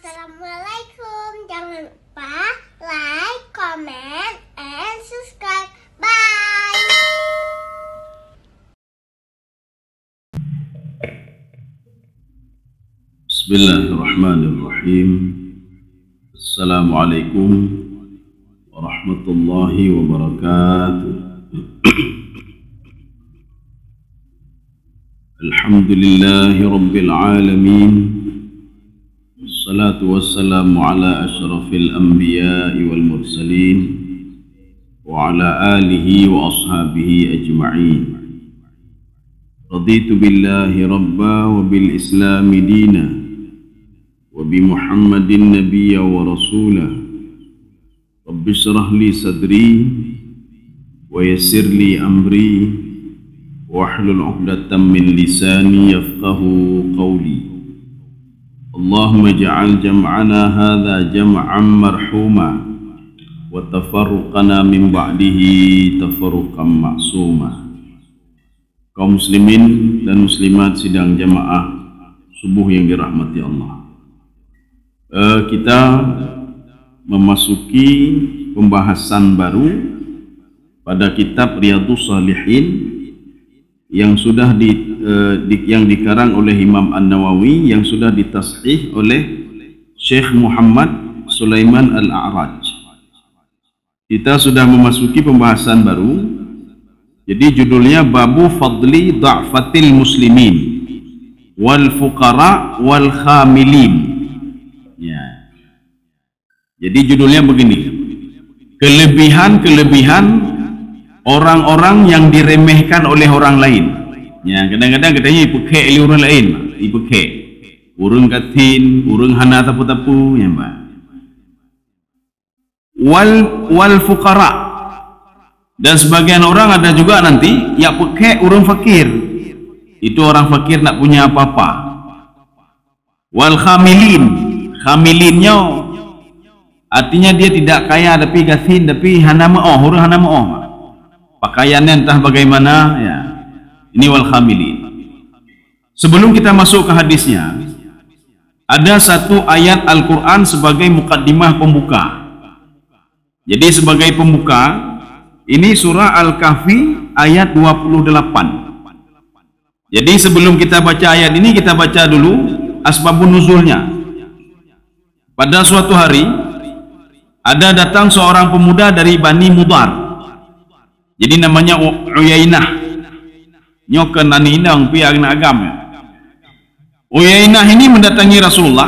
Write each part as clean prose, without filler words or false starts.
Assalamualaikum. Jangan lupa like, comment, and subscribe. Bye. Bismillahirrahmanirrahim. Assalamualaikum warahmatullahi wabarakatuh. Alhamdulillahi rabbil alamin. Wassalatu wassalamu ala ashrafil anbiya'i wal mursalin wa ala alihi wa ashabihi ajma'in. Raditu billahi rabba wa bil islami dina wa bi Muhammadin nabiyya wa rasulah. Rabbi shrah li sadri wa yassir li amri wahlul 'uqdatam min lisani yafqahu qawli. Allahumma ja'al jam'ana hadha jam'an marhuma wa tafarruqana min ba'dihi tafarruqan ma'suma. Kaum muslimin dan muslimat sidang jamaah subuh yang dirahmati Allah. Kita memasuki pembahasan baru pada kitab Riyadhus Shalihin yang sudah yang dikarang oleh Imam An-Nawawi, yang sudah ditashih oleh Syekh Muhammad Sulaiman Al-A'raj. Kita sudah memasuki pembahasan baru. Jadi judulnya Babu Fadli Dha'fatil Muslimin wal Fuqara wal Khamilin. Ya. Jadi judulnya begini: kelebihan-kelebihan orang-orang yang diremehkan oleh orang lain. Ya, kadang-kadang katanya ipeke oleh orang lain, ipeke. Urang katin, urang hana tapu-tapu, ya, Mbak. Wal fuqara. Dan sebagian orang ada juga nanti yang peke urang fakir. Itu orang fakir nak punya apa-apa. Wal khamilin. Khamilinnya artinya dia tidak kaya tapi katin, tapi hana ma'oh, urang hana ma'oh. Pakaiannya entah bagaimana, ya. Ini wal khamilin. Sebelum kita masuk ke hadisnya, ada satu ayat Al-Quran sebagai mukaddimah pembuka. Jadi sebagai pembuka, ini surah Al-Kahfi ayat 28. Jadi sebelum kita baca ayat ini, kita baca dulu asbabun nuzulnya. Pada suatu hari, ada datang seorang pemuda dari Bani Mudar. Jadi namanya Uyainah. Nyokan nani inang pihak agama. Uyainah ini mendatangi Rasulullah.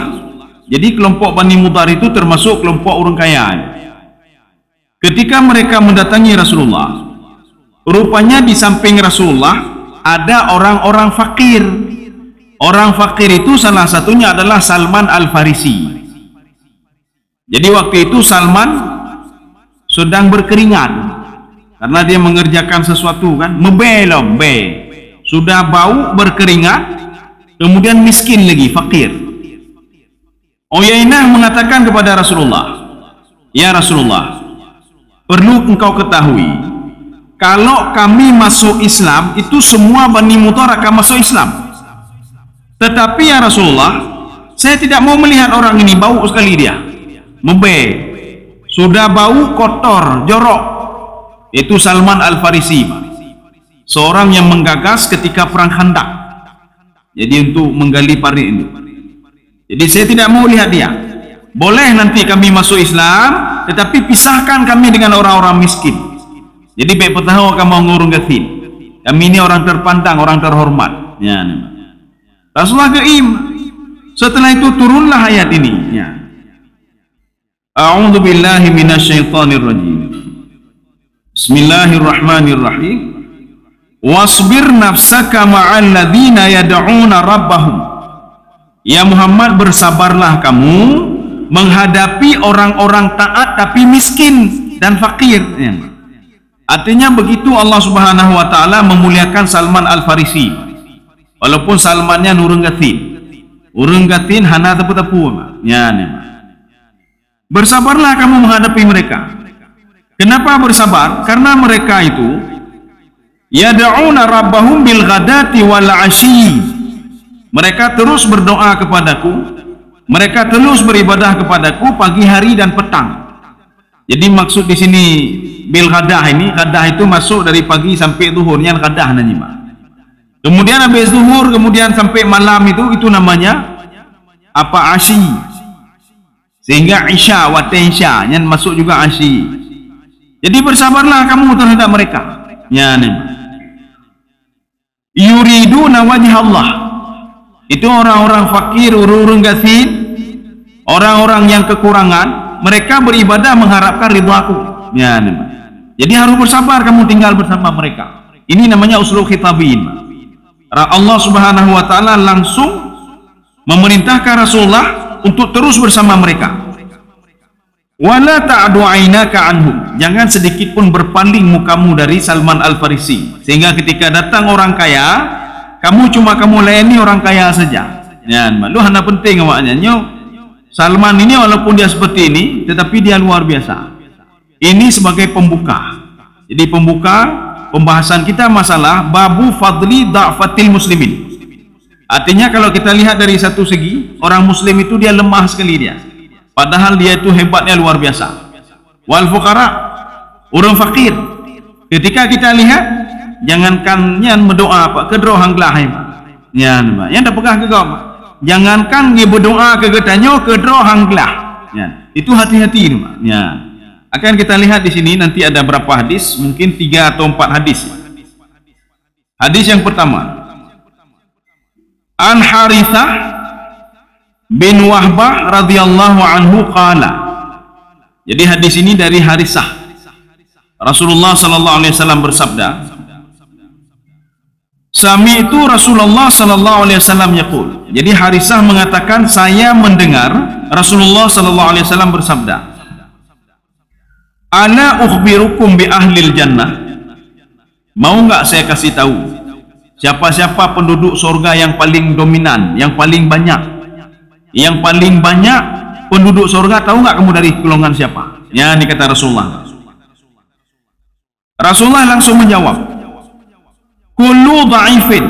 Jadi kelompok Bani Mudar itu termasuk kelompok orang kaya. Ketika mereka mendatangi Rasulullah, rupanya di samping Rasulullah ada orang-orang fakir. Orang fakir itu salah satunya adalah Salman Al-Farisi. Jadi waktu itu Salman sedang berkeringat karena dia mengerjakan sesuatu, kan, membelom, sudah bau, berkeringat, kemudian miskin lagi, fakir. Uyainah mengatakan kepada Rasulullah, "Ya Rasulullah, perlu engkau ketahui, kalau kami masuk Islam, itu semua Bani Mudar akan masuk Islam. Tetapi ya Rasulullah, saya tidak mau melihat orang ini, bau sekali dia, sudah bau, kotor, jorok." Itu Salman Al-Farisi, seorang yang menggagas ketika perang Khandaq. Jadi untuk menggali parit itu. Jadi saya tidak mau lihat dia. Boleh nanti kami masuk Islam, tetapi pisahkan kami dengan orang-orang miskin. Jadi baik petahu kamu ngurung gatin. Kami ini orang terpandang, orang terhormat. Ya, Rasulullah keim. Setelah itu turunlah ayat ini. Ya. A'udzu billahi minasyaitonir rajim. Bismillahirrahmanirrahim. Wasbir nafsaka ma'al ladzina yad'una rabbahum. Ya Muhammad, bersabarlah kamu menghadapi orang-orang taat tapi miskin dan fakir. Artinya begitu Allah Subhanahu wa taala memuliakan Salman Al-Farisi. Walaupun Salmannya nurung gatin. Urung gatin hana tapu-tapu. Ya, bersabarlah kamu menghadapi mereka. Kenapa bersabar? Karena mereka itu yad'una rabbahum bil ghadati wal 'ashyi. Mereka terus berdoa kepadaku mereka terus beribadah kepadaku pagi hari dan petang. Jadi maksud di sini bil ghadah ini, ghadah itu masuk dari pagi sampai zuhur, yang ghadah namanya. Kemudian habis zuhur, kemudian sampai malam itu namanya apa? Asyi. Sehingga isya wa isya yang masuk juga asyi. Jadi bersabarlah kamu terhadap mereka. Ya nih. Yuriduna wajh Allah. Itu orang-orang fakir, orang-orang gasin, orang-orang yang kekurangan, mereka beribadah mengharapkan ridha aku. Ya nih. Jadi harus bersabar kamu tinggal bersama mereka. Ini namanya uslub khitabin. Allah Subhanahu wa taala langsung memerintahkan Rasulullah untuk terus bersama mereka. Wala ta'du 'ainaka anhum. Jangan sedikit pun berpaling mukamu dari Salman Al-Farisi. Sehingga ketika datang orang kaya, kamu layani orang kaya saja. Ya, lu hanya penting awaknya. Salman ini walaupun dia seperti ini, tetapi dia luar biasa. Ini sebagai pembuka. Jadi pembahasan kita masalah babu fadli da'fatil muslimin. Artinya kalau kita lihat dari satu segi, orang muslim itu dia lemah sekali dia. Padahal dia itu hebatnya luar biasa. Wal fuqara, orang fakir. Ketika kita lihat, jangankan yang berdoa apa, kedro hanglah ya, yang dah pegah ke kau. Jangankan dia berdoa ke getanyo, kedro hanglah. Ya, itu hati-hati ya. Akan kita lihat di sini nanti ada berapa hadis, mungkin 3 atau 4 hadis. Hadis yang pertama, An Harithah bin Wahbah radhiyallahu anhu qala. Jadi hadis ini dari Harithah. Rasulullah sallallahu alaihi wasallam bersabda, Sami'tu Rasulullah sallallahu alaihi wasallam yaqul. Jadi Harithah mengatakan, saya mendengar Rasulullah sallallahu alaihi wasallam bersabda, Ana ukhbirukum bi ahlil jannah. Mau enggak saya kasih tahu siapa-siapa penduduk surga yang paling dominan, yang paling banyak? Yang paling banyak penduduk surga, tahu enggak kamu dari golongan siapa? Ya, ini kata Rasulullah. Rasulullah langsung menjawab, kullu dha'ifin.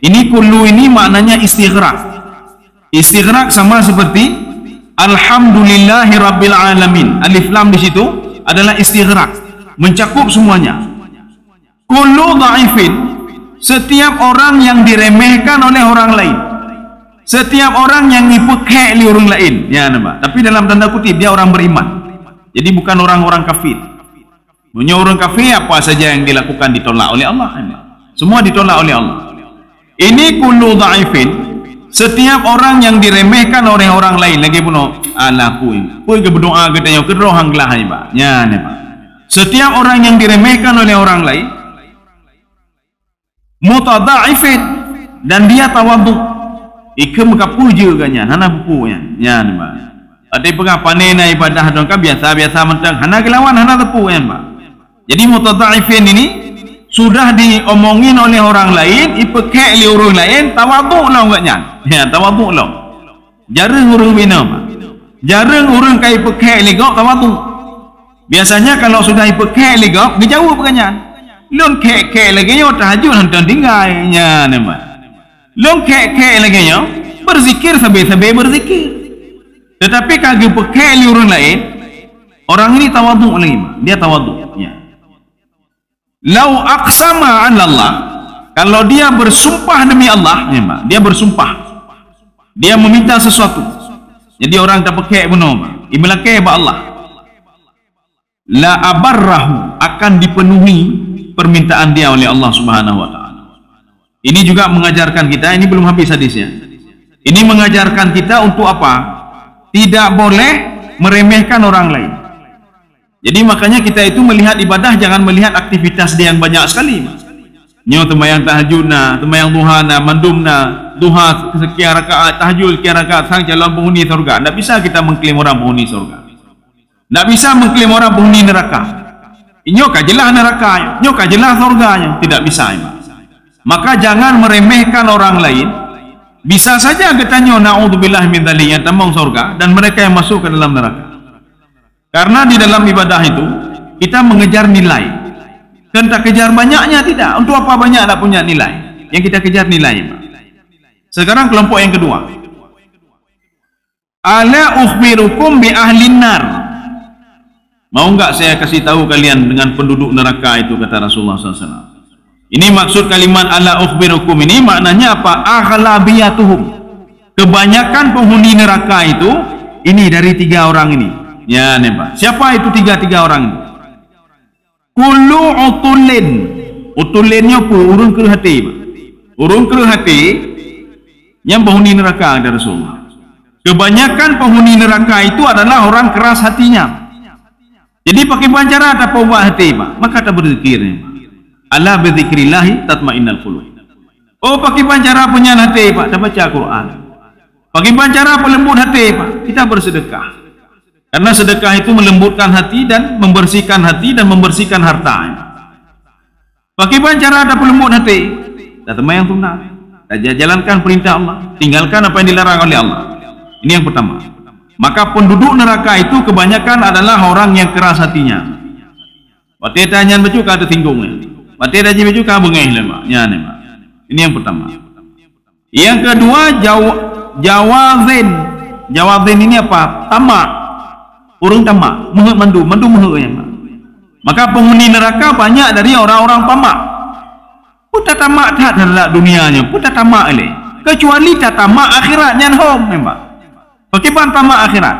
Ini kullu ini maknanya istighraq. Istighraq sama seperti alhamdulillahi rabbil alamin. Alif lam di situ adalah istighraq, mencakup semuanya. Kullu dha'ifin, setiap orang yang diremehkan oleh orang lain, setiap orang yang ngipekek li orang lain, ya nama. Tapi dalam tanda kutip dia orang beriman. Jadi bukan orang-orang kafir. Punya orang kafir apa saja yang dilakukan ditolak oleh Allah. Semua ditolak oleh Allah. Ini kullu dha'ifin, setiap orang yang diremehkan oleh orang lain. Lagi puno ala pui ke berdoa ke tanya ke rohang lah ya ne Pak. Setiap orang yang diremehkan oleh orang lain, mutadha'ifin, dan dia tawadhu. Ikem ka puja kanya hana bukunya ya ne Pak. Ada pengapanen ibadah dong ka biasa-biasa mentang hana kelawan hana tepu ya Pak. Jadi mutadha'ifin ini sudah diomongin oleh orang lain, ipekek li orang lain, tawadhu lah enggaknya. Ya, tawadhu lah. Jarang orang bina, Pak. Jarang orang kai pekek li gok tawadhu. Biasanya kalau sudah ipekek li gok, dijauh pekannya. Lon kek lagi yo tahajud hantar tinggal nya nama. Lon kek lagi yo berzikir sampai berzikir. Tetapi kagak pekek li orang lain, orang ini tawadhu lagi, dia tawadhu. Ya. Lau aqsama 'ala Allah, kalau dia bersumpah demi Allah, ya, dia bersumpah, dia meminta sesuatu. Jadi orang tak pakai benar, imelake ba Allah. La abarrahu, akan dipenuhi permintaan dia oleh Allah Subhanahu wa taala. Ini juga mengajarkan kita, ini belum habis hadisnya. Ini mengajarkan kita untuk apa? Tidak boleh meremehkan orang lain. Jadi makanya kita itu melihat ibadah, jangan melihat aktivitas dia yang banyak sekali. Nyo temayang tahajud na, temayang duha na, mandum na, duha sekian rakaat, tahajud sekian rakaat, sang calon penghuni surga. Tidak bisa kita mengklaim orang penghuni surga. Tidak bisa mengklaim orang penghuni neraka. Nyo kajelah neraka, nyo kajelah surganya. Tidak bisa. Maka jangan meremehkan orang lain. Bisa saja kita nyo na'udzubillah min dzalik yang tamang surga dan mereka yang masuk ke dalam neraka. Karena di dalam ibadah itu kita mengejar nilai. Dan tak kejar banyaknya, tidak. Untuk apa banyak tak punya nilai? Yang kita kejar nilai. Sekarang kelompok yang kedua. ala ukhbirukum bi ahlin nar. Mau enggak saya kasih tahu kalian dengan penduduk neraka itu, kata Rasulullah SAW. Ini maksud kalimat ala ukhbirukum ini maknanya apa? Aghlabiyatuhum. Kebanyakan penghuni neraka itu ini dari 3 orang ini. Ya, nih Pak. Siapa itu tiga orang ini? Kullu utulin. Utulinnya apa? Urung ke hati, Pak. Urung ke hati yang penghuni neraka ada Rasulullah. Kebanyakan penghuni neraka itu adalah orang keras hatinya. Jadi pakai cara tak ubah hati, Pak. Maka tak berzikir. Ala bi dzikrillah tatmainnul qulub. Oh, pakai cara punya hati, Pak. Tak baca Quran. Pakai cara pelembut hati, Pak. Kita bersedekah. Karena sedekah itu melembutkan hati dan membersihkan hati dan membersihkan harta. Pakai cara ada pelembut hati. Tak yang tunai. Tak jalankan perintah Allah. Tinggalkan apa yang dilarang oleh Allah. Ini yang pertama. Maka penduduk neraka itu kebanyakan adalah orang yang keras hatinya. Waktu tanya baju kata tinggungnya. Waktu tanya baju kata bengeh lemak. Ini yang pertama. Yang kedua jawazin. Jawazin ini apa? Tamak. Orang tamak. Mendu yang. Maka penghuni neraka banyak dari orang-orang tamak. Puta tamak tak dalam dunianya. Puta tamak ini. Kecuali tak tamak akhiratnya home memang. Bagaimana tamak akhirat?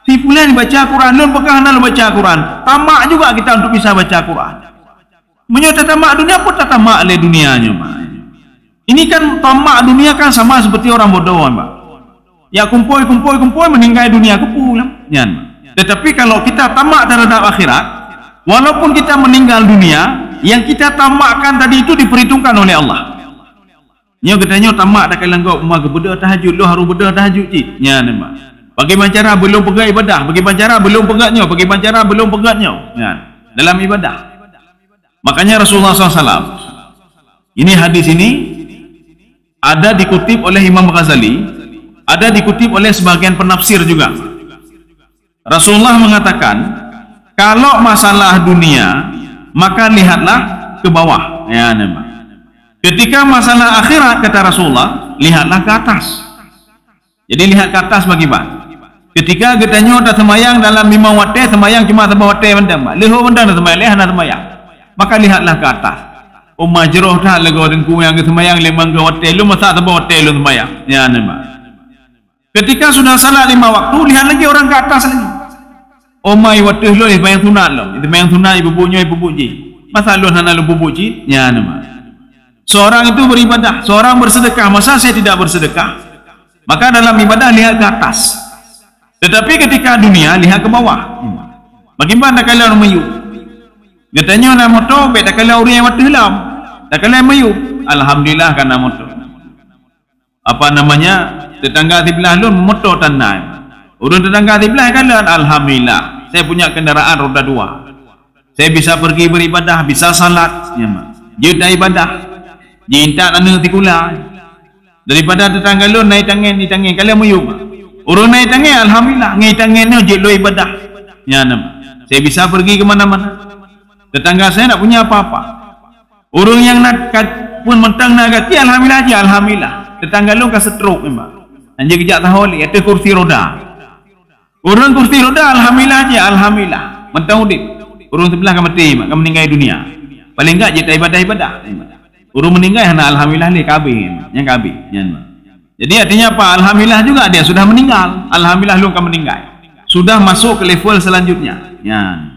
Si fulan baca Quran, lu pekah nak baca Quran. Tamak juga kita untuk bisa baca Quran. Menyata tamak dunia pun tak tamak oleh dunianya, Pak. Ini kan tamak dunia kan sama seperti orang bodoh, Pak. Ya kumpul meninggal dunia kepulang. Tetapi kalau kita tamak terhadap akhirat, walaupun kita meninggal dunia, yang kita tamakkan tadi itu diperhitungkan oleh Allah. Nyo katanya tamak dah kalau engkau umah kebedah tahajud, lu harus bedah tahajud cik. Nya nampak. Bagaimana cara belum pegat ibadah? Bagaimana cara belum pegatnya? Bagaimana cara belum pegatnya? Ya, dalam ibadah. Makanya Rasulullah SAW. Ini hadis ini ada dikutip oleh Imam Ghazali, ada dikutip oleh sebagian penafsir juga. Rasulullah mengatakan, kalau masalah dunia, maka lihatlah ke bawah. Ya, nampak. Ketika masalah akhirat, kata Rasulullah, lihatlah ke atas. Jadi lihat ke atas bagaimana? Ketika kita nyota semayang dalam 5 waktu, semayang cuma 3 waktu benda, leho benda nak semayang, leha nak semayang. Maka lihatlah ke atas. Oh majroh tak lego dengku yang semayang 5 waktu, lu masa 3 waktu lu semayang. Ya nampak. Ketika sudah salat 5 waktu, lihat lagi orang ke atas lagi. Oh mai waktu lu semayang sunat lu. Itu semayang sunat ibu bunyi ibu buji. Masa lu nak lu buji? Ya nampak. Seorang itu beribadah, seorang bersedekah, masa saya tidak bersedekah? Maka dalam ibadah lihat ke atas. Tetapi ketika dunia lihat ke bawah. Bagaimana kalau orang mayu? Katanya nak motor, tak kalau orang yang waktu hilang. Tak kalau mayu. Alhamdulillah karena motor. Apa namanya? Tetangga sebelah lu motor tanah. Orang tetangga sebelah kalian, alhamdulillah. Saya punya kendaraan roda 2. Saya bisa pergi beribadah, bisa salat. Juta ibadah. Jinta anu tikula daripada tetangga lu naik tangan ni tangan kalian muyuk urang naik tangan alhamdulillah ngai tangan ni je lu ibadah ya nama saya bisa pergi ke mana-mana. Tetangga saya tak punya apa-apa, urang yang nak pun mentang nak kaki alhamdulillah je alhamdulillah. Tetangga lu ka stroke memang anjing kejak tahu li ada kursi roda, urang kursi roda alhamdulillah je alhamdulillah mentang udip. Urang sebelah ka mati mak ka meninggal dunia paling enggak je ibadah-ibadah. Urung meninggal hana alhamdulillah ni kabeh yang kabeh. Jadi artinya apa? Alhamdulillah juga dia sudah meninggal. Alhamdulillah lu kan meninggal. Sudah masuk ke level selanjutnya. Ya.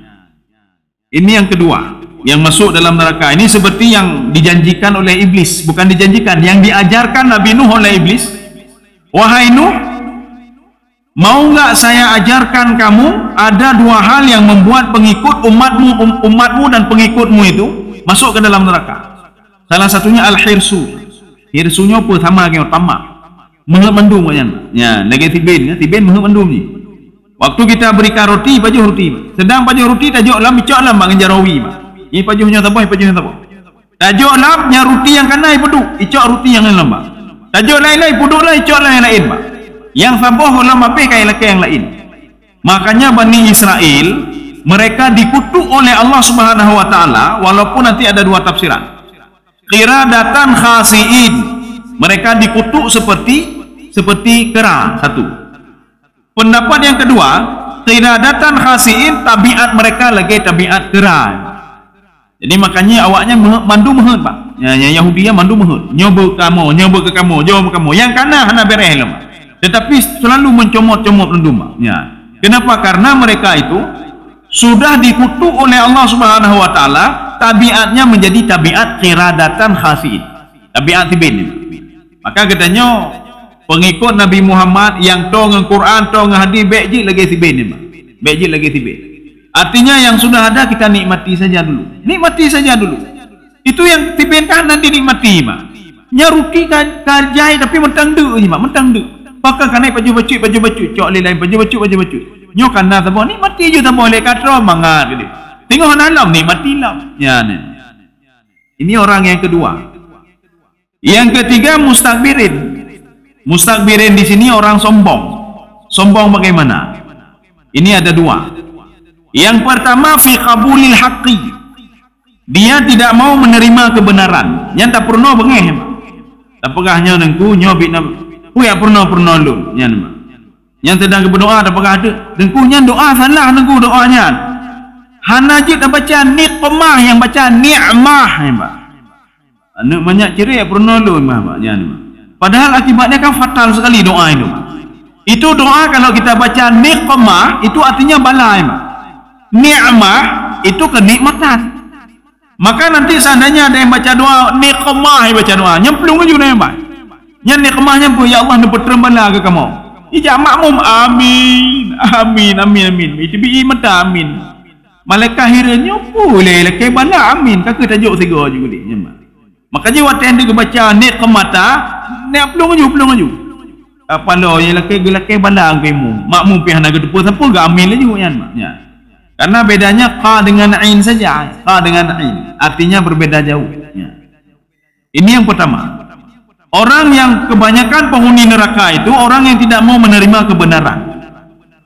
Ini yang kedua, yang masuk dalam neraka. Ini seperti yang dijanjikan oleh iblis, bukan dijanjikan, yang diajarkan Nabi Nuh oleh iblis. Wahai Nuh, mau enggak saya ajarkan kamu ada 2 hal yang membuat pengikut umatmu dan pengikutmu itu masuk ke dalam neraka. Salah satunya al-hirsu. Hirsunya apa? Sama dengan tamak. Mendung macam. Ya, lagi tibin, tibin mendung ni. Waktu kita berikan roti, pajuh roti. Sedang pajuh roti tajuk lam icak lam bang jarawi. Ini pajuhnya tabah, pajuhnya tabah. Tajuk lam nya roti yang kanan peduk, icak roti yang lain bang. Tajuk lain-lain peduk lah icak yang lain bang. Yang sabah lam apa kayak laki yang lain. Makanya Bani Israel mereka dikutuk oleh Allah Subhanahu wa taala walaupun nanti ada 2 tafsiran. Qiradatan khasiin, mereka dikutuk seperti kera satu. Pendapat yang kedua, qiradatan khasiin, tabiat mereka lagi tabiat gerai. Jadi makanya awaknya mandu mehut pak. Yahudi yang mandu mehut. Nyoba ke kamu, jom kamu. Yang kana hana bereh lah. Tetapi selalu mencomot-comot rendum. Ya. Kenapa? Karena mereka itu sudah dikutuk oleh Allah Subhanahu wa taala, tabiatnya menjadi tabiat qiradatan khasiin. Tabiat tibin. Maka katanya pengikut Nabi Muhammad yang tahu dengan Quran, tahu dengan hadis, beji lagi tibin ni. Beji lagi tibin. Artinya yang sudah ada kita nikmati saja dulu. Nikmati saja dulu. Itu yang tibin kan nanti nikmati mak. Nyaruki karjai tapi mentang dek je mak, mentang dek. Pakai kanai baju baju, cok lain baju baju. Nyo kana sabah nikmati je tak boleh kata mangat dia. Tengok dalam nikmati lah. Ya ni. Ini orang yang kedua. Yang ketiga mustakbirin. Mustakbirin di sini orang sombong. Sombong bagaimana? Ini ada dua. Yang pertama fi qabulil haqqi. Dia tidak mau menerima kebenaran. Yang tak pernah bengeh. Tak pegahnya nengku nyobit na. Ku ya pernah lu. Yang sedang berdoa tak pegah ada. Nengku nya doa salah nengku doanya. Hanajid dah baca niqmah yang baca ni'mah ya Pak. Anak banyak cerai pernah lu Pak. Padahal akibatnya kan fatal sekali doa itu. Itu doa kalau kita baca niqmah itu artinya bala ya Pak. Ni'mah itu kenikmatan. Maka nanti seandainya ada yang baca doa niqmah, yang baca doa nyemplung aja ya Pak. Yang nikmahnya pun ya Allah dapat terbala ke kamu. Ijak makmum amin. Amin. Itu bi mata amin. Malaikat akhirnya boleh leke bala amin. Kakak tajuk tiga juga ni. Makanya waktu yang dia baca niqmata, nyemplung aja. Apa lo yang leke bala kamu. Makmum pihak nak depan siapa ke amin lagi ya. Karena bedanya qa dengan ain saja. Qa dengan ain. Artinya berbeda jauh. Ya. Ini yang pertama. Orang yang kebanyakan penghuni neraka itu orang yang tidak mau menerima kebenaran.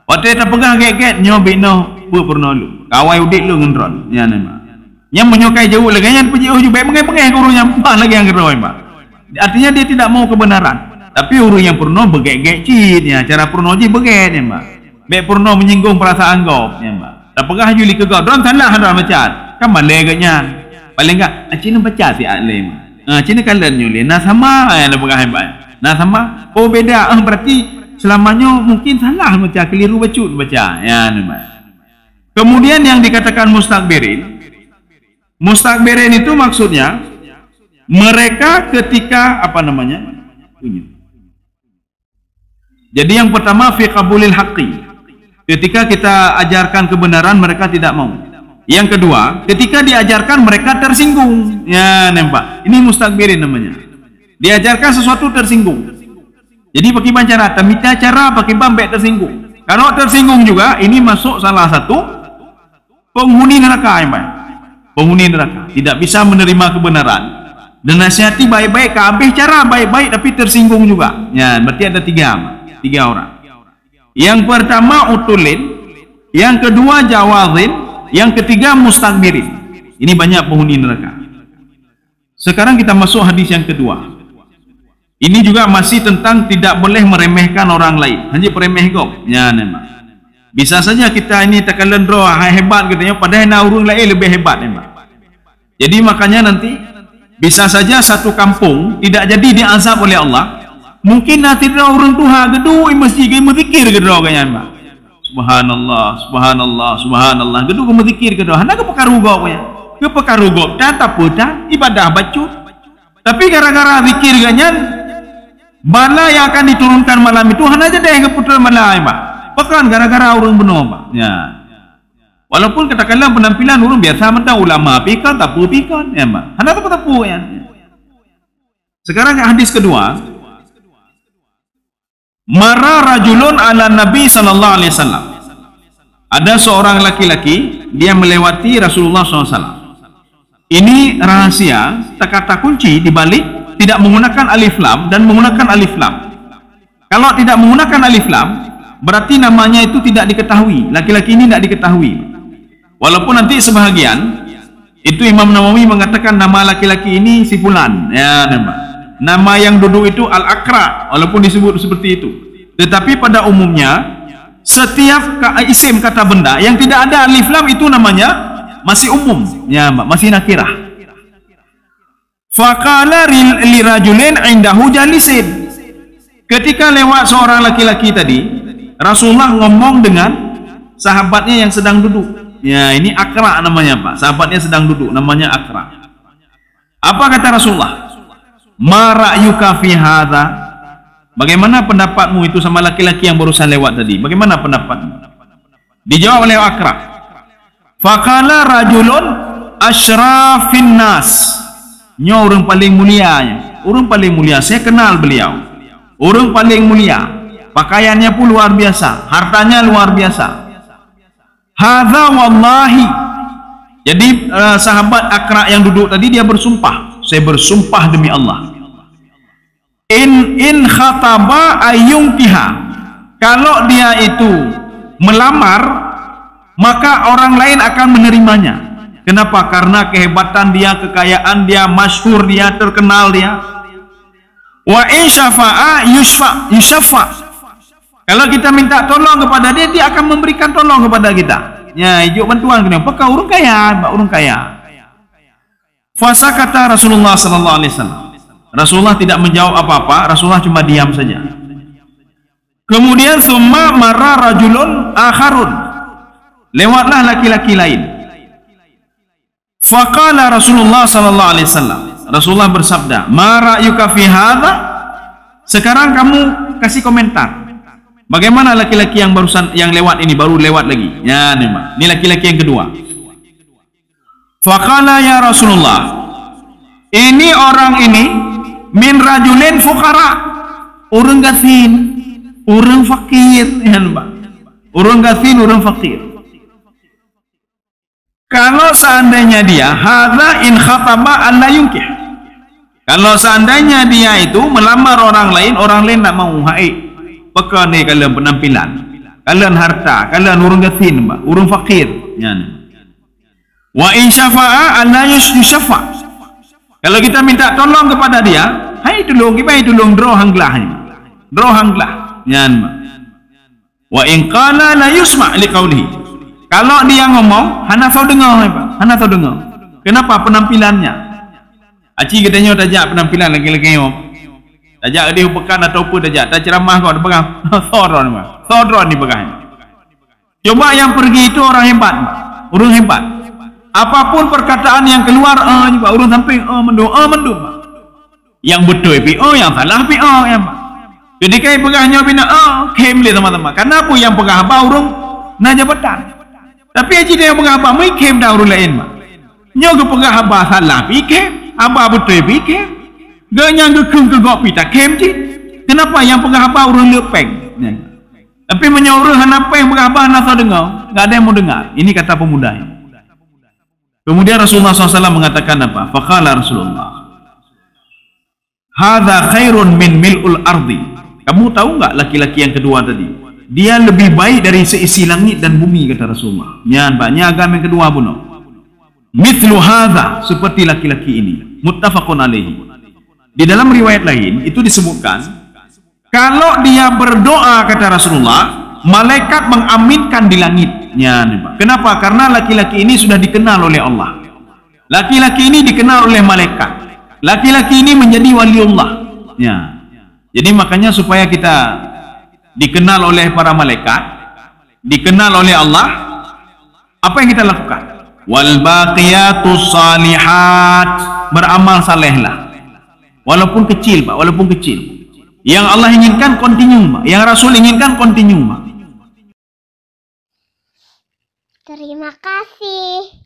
Waktu kita pegang get-get nyobik no pernah lu. Kawai udik lu ngendron. Ya nama. Yang menyukai jauh lagi yang pergi baik pengen gurunya apa lagi yang geroi Pak. Artinya dia tidak mau kebenaran. Tapi urus yang pernah begek-gek cit ya, cara pernah je begek ya Pak. Baik pernah menyinggung perasaan kau ya Pak. Tak pegah juli ke kau. Don salah hendak baca. Kan malai agaknya. Paling enggak cina baca si alim. Cina kalian nyuli. Nah sama yang pegah hebat. Nah sama. Oh beda. Berarti selamanya mungkin salah baca, keliru baca. Ya nama. Kemudian yang dikatakan mustakbirin. Mustakbirin itu maksudnya mereka ketika apa namanya? Jadi yang pertama fi qabulil haqqi. Ketika kita ajarkan kebenaran mereka tidak mau. Yang kedua, ketika diajarkan mereka tersinggung. Ya, nampak. Ini mustakbirin namanya. Diajarkan sesuatu tersinggung. Jadi pakai cara, tamita cara pakai bambek tersinggung. Kalau tersinggung juga, ini masuk salah satu penghuni neraka, ya, Pak. Penghuni neraka tidak bisa menerima kebenaran. Dan nasihati baik-baik, habis cara baik-baik tapi tersinggung juga. Ya, berarti ada tiga orang. Yang pertama utulin, yang kedua jawazin, yang ketiga mustakbirin. Ini banyak penghuni neraka. Sekarang kita masuk hadis yang kedua. Ini juga masih tentang tidak boleh meremehkan orang lain. Hanya peremeh kau. Ya nama. Bisa saja kita ini tekalan roh hebat katanya, padahal orang lain lebih hebat memang. Jadi makanya nanti bisa saja satu kampung tidak jadi diazab oleh Allah. Mungkin nanti orang Tuhan gedung masjid ke berzikir ke doa kan Pak. Subhanallah. Gedung ke berzikir ke doa. Hendak ke perkara gok ya. Ke perkara gok dah tak apa dah ibadah baca. Tapi gara-gara zikir ganyan bala yang akan diturunkan malam itu hanya aja deh ke putra malam Pak. Bukan gara-gara orang benar Pak. Ya. Walaupun katakanlah penampilan orang biasa mentang ulama pikan tak apa pikan ya Pak. Hendak tak apa ya. Sekarang hadis kedua. Mara rajulun ala Nabi sallallahu alaihi wasallam. Ada seorang laki-laki dia melewati Rasulullah SAW. Ini rahasia, kata kunci di balik tidak menggunakan alif lam dan menggunakan alif lam. Kalau tidak menggunakan alif lam, berarti namanya itu tidak diketahui. Laki-laki ini tidak diketahui. Walaupun nanti sebahagian itu Imam Nawawi mengatakan nama laki-laki ini si fulan. Ya, nama yang duduk itu al-Aqra, walaupun disebut seperti itu. Tetapi pada umumnya Setiap isim kata benda yang tidak ada alif lam itu namanya masih umum, ya, masih nakirah. Faqala lirajulin indahu jalisin. Ketika lewat seorang laki-laki tadi, Rasulullah ngomong dengan sahabatnya yang sedang duduk. Ya, ini Aqra namanya, Pak. Sahabatnya sedang duduk, namanya Aqra. Apa kata Rasulullah? Ma ra'yuka fi hadza? Bagaimana pendapatmu itu sama laki-laki yang barusan lewat tadi? Bagaimana pendapatmu? Dijawab oleh Aqra. Faqala rajulun asyrafin nas. Nya orang paling mulianya. Orang paling mulia, saya kenal beliau. Orang paling mulia. Pakaiannya pun luar biasa, hartanya luar biasa. Hadza wallahi. Jadi sahabat Aqra yang duduk tadi dia bersumpah, saya bersumpah demi Allah. In khataba ayyunkiha. Kalau dia itu melamar, maka orang lain akan menerimanya. Kenapa? Karena kehebatan dia, kekayaan dia, masyhur dia, terkenal dia. Wa in syafa'a yushfa. Kalau kita minta tolong kepada dia, dia akan memberikan tolong kepada kita. Ya, ijuk bantuan kena. Pakau orang kaya, orang kaya. Fasa kata Rasulullah sallallahu alaihi wasallam. Rasulullah tidak menjawab apa-apa, Rasulullah cuma diam saja. Kemudian summa marra rajulun akharun. Lewatlah laki-laki lain. Faqala Rasulullah sallallahu alaihi wasallam. Rasulullah bersabda, "Ma ra'yuka fi hadza?" Sekarang kamu kasih komentar. Bagaimana laki-laki yang barusan yang lewat ini, baru lewat lagi. Ya, ini laki-laki yang kedua. Faqala ya Rasulullah, ini orang ini min rajulin fuqara, orang gasin, orang fakir, ya, Mbak. Orang gasin, orang fakir. Kalau seandainya dia hadza in khataba an la yunkih. Kalau seandainya dia itu melamar orang lain tak mau. Hai, peka ni kalian penampilan, kalian harta, kalian orang gasin, Mbak, orang fakir, ya. Wa in syafa'a an la yushfa. Kalau kita minta tolong kepada dia, hai tolong, kita tolong draw hanglah, ya. Wa in qala la yusma' liqaulihi. Kalau dia ngomong, hana tahu dengar, Pak. Hana tahu dengar. Kenapa? Penampilannya. Aci katanya tajak penampilan lagi-lagi yo. Tajak dia pekan atau apa tajak, tak ceramah kau pegang. Soron, Pak. Soron ni pegang. Coba yang pergi itu orang hebat, Pak. Orang hebat. Apapun perkataan yang keluar, Pak, orang samping, mendung, Pak. Yang betul pi, yang salah pi, ya, Pak. Jadi kai pegahnya bina, kem le teman-teman. Kenapa yang pegah apa orang na jabatan? Tapi aja dia pegah apa, mai kem dah orang lain, Pak. Nyo ke pegah apa salah pi kem, apa betul pi kem. Ganya gekung ke gok pi tak kem ji. Kenapa yang pegah apa orang lepeng? Tapi menyuruh kenapa yang pegah apa na tahu dengar? Enggak ada yang mau dengar. Ini kata pemuda. Kemudian Rasulullah SAW mengatakan apa? Faqala Rasulullah, hadza khairun min mil'ul ardi. Kamu tahu enggak laki-laki yang kedua tadi? Dia lebih baik dari seisi langit dan bumi, kata Rasulullah. Nyan banyak agama yang kedua pun. Mithlu hadza, seperti laki-laki ini. Muttafaqun alaihi. Di dalam riwayat lain itu disebutkan, kalau dia berdoa, kata Rasulullah, malaikat mengaminkan di langit. Nyan. Kenapa? Karena laki-laki ini sudah dikenal oleh Allah. Laki-laki ini dikenal oleh malaikat. Laki-laki ini menjadi waliullah. Ya. Jadi makanya supaya kita dikenal oleh para malaikat, dikenal oleh Allah, apa yang kita lakukan? Wal baqiyatus salihat, beramal salehlah. Walaupun kecil, Pak, walaupun kecil. Yang Allah inginkan continue, Pak. Yang Rasul inginkan continue, Pak. Terima kasih.